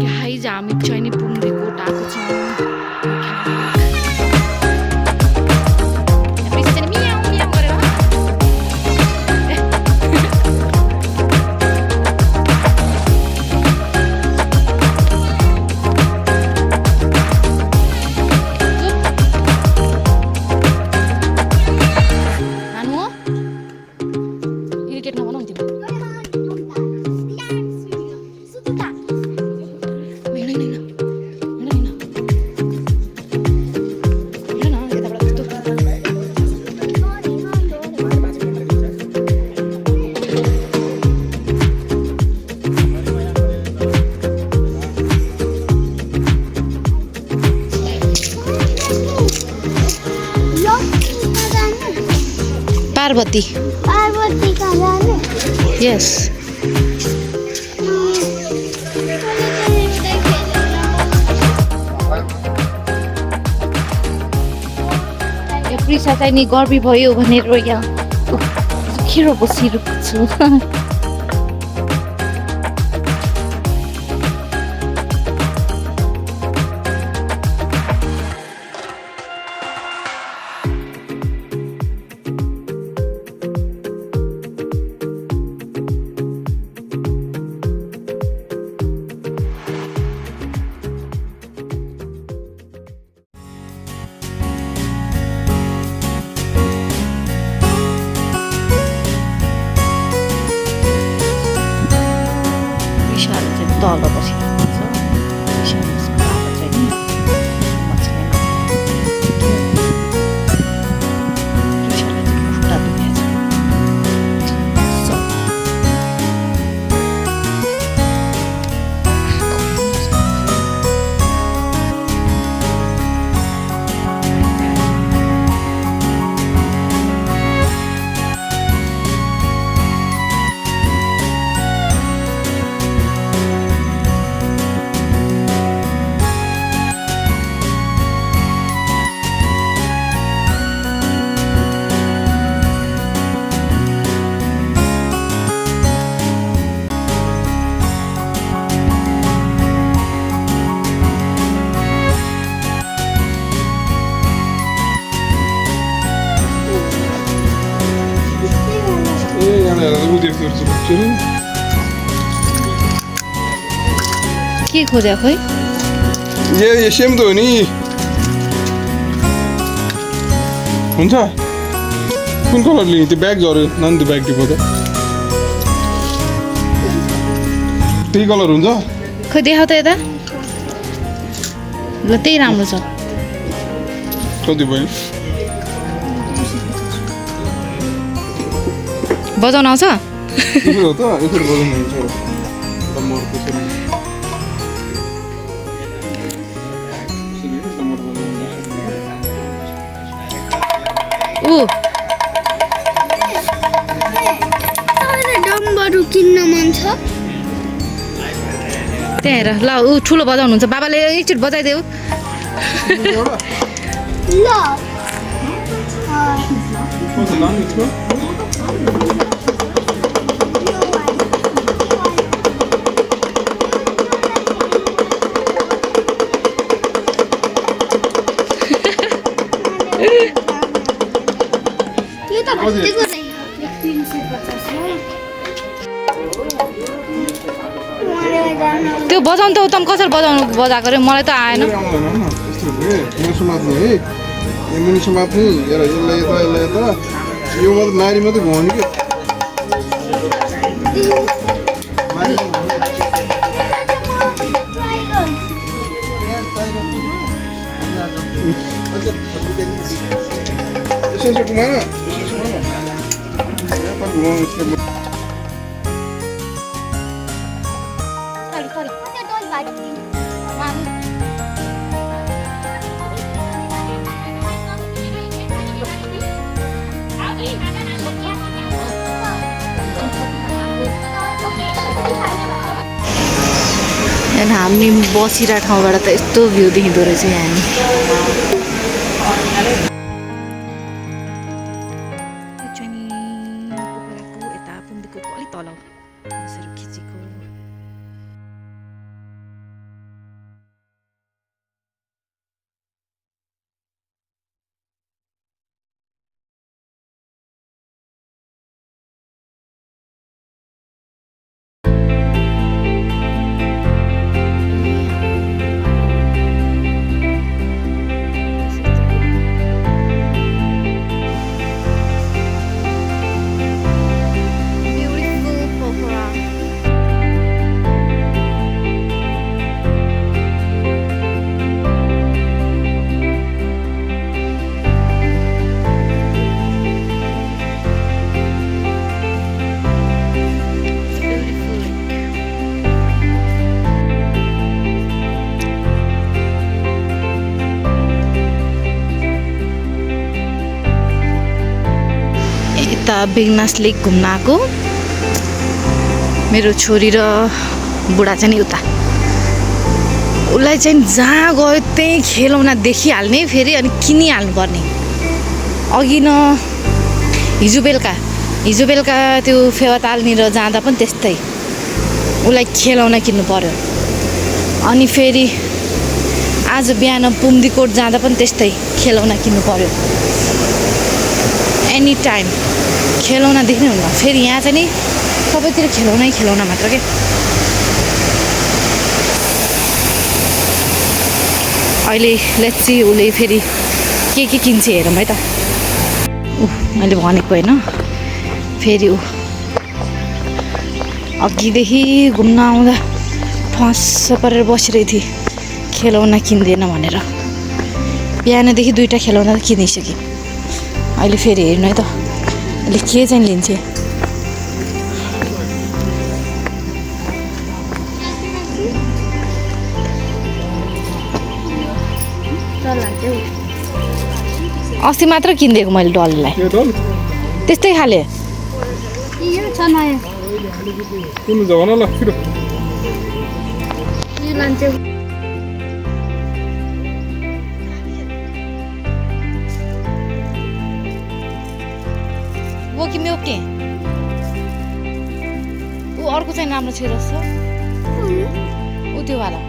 Guys हामी चाहिँ नि पुग्नेकोट आएको छौँ। पार्वती कहाँ जाने? यस प्रिसा चाहिँ नि गर्मी भयो भनेर यहाँ खेर बसिरहेको छु। तल बसिरहेको छ। विशालको बाबा चाहिँ नि मछलीमा विशाललाई चाहिँ खुट्टा दुखेको छ। के खोज्या खोइ ये सेम त हो नि हुन्छ कुन कलर लिने त्यो ब्यागहरू नन त्यो ब्याग टिपो त त्यही कलर हुन्छ खोइ देखाउ त यता ल त्यही राम्रो छ कति भयो बजाउन आउँछ यसरी हो त यसरी बजाउनु हुन्छ कम्मर त्यसरी ऊ डम्बरू किन्न मन छ त्यहाँ हेर ल ऊ ठुलो बजाउनुहुन्छ बाबाले एकचोटि बजाइदेऊ ल त्यो बजाउनु त उतम कसरी बजाएको रे मलाई त आएन यो मात्रै नारी मात्रै घुमाउने कि हामी बसिरहेको ठाउँबाट त यस्तो भ्यू देखिँदो रहेछ यहाँ बेगनास लेक घुम्न आएको। मेरो छोरी र बुढा चाहिँ नि उता। उसलाई चाहिँ जहाँ गयो त्यही खेलौना देखिहाल्ने फेरि अनि किनिहाल्नु पर्ने। अघि न हिजो बेलुका त्यो फेवातालनिर जाँदा पनि त्यस्तै उसलाई खेलौना किन्नु पर्यो। अनि फेरि आज बिहान पुम्दीकोट जाँदा पनि त्यस्तै खेलौना किन्नु पर्यो। एनी टाइम खेलौना देख्नुहुन्न। फेरि यहाँ चाहिँ नि सबैतिर खेलौना मात्र के। अहिले लेट्स सी उसले फेरि के किन्छ हेरौँ है त। मैले भनेको होइन फेरि ऊ अघिदेखि घुम्न आउँदा फस परेर बसिरहेको थिएँ खेलौना किन्दैन भनेर। बिहानदेखि 2टा खेलौना त किनिसकेँ। अहिले फेरि हेर्नु है त अहिले के चाहिँ लिन्छ। अस्ति मात्र किनिदिएको मैले डललाई त्यस्तै खाले। यो छ नयाँ किन्नु जाऊ न ल छिटो। यो लान्छु। वो कि म्यो के ऊ अर्को चाहिँ राम्रो छ रहेछ ऊ त्यो वाला।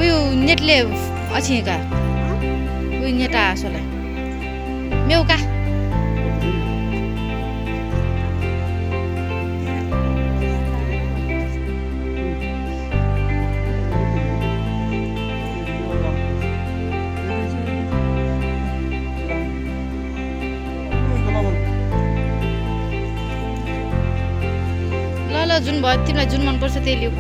उयो नेटले अछि का उयो नेटा सोले म्यो का ल जुन भयो तिमीलाई जुन मनपर्छ त्यही लिऊ।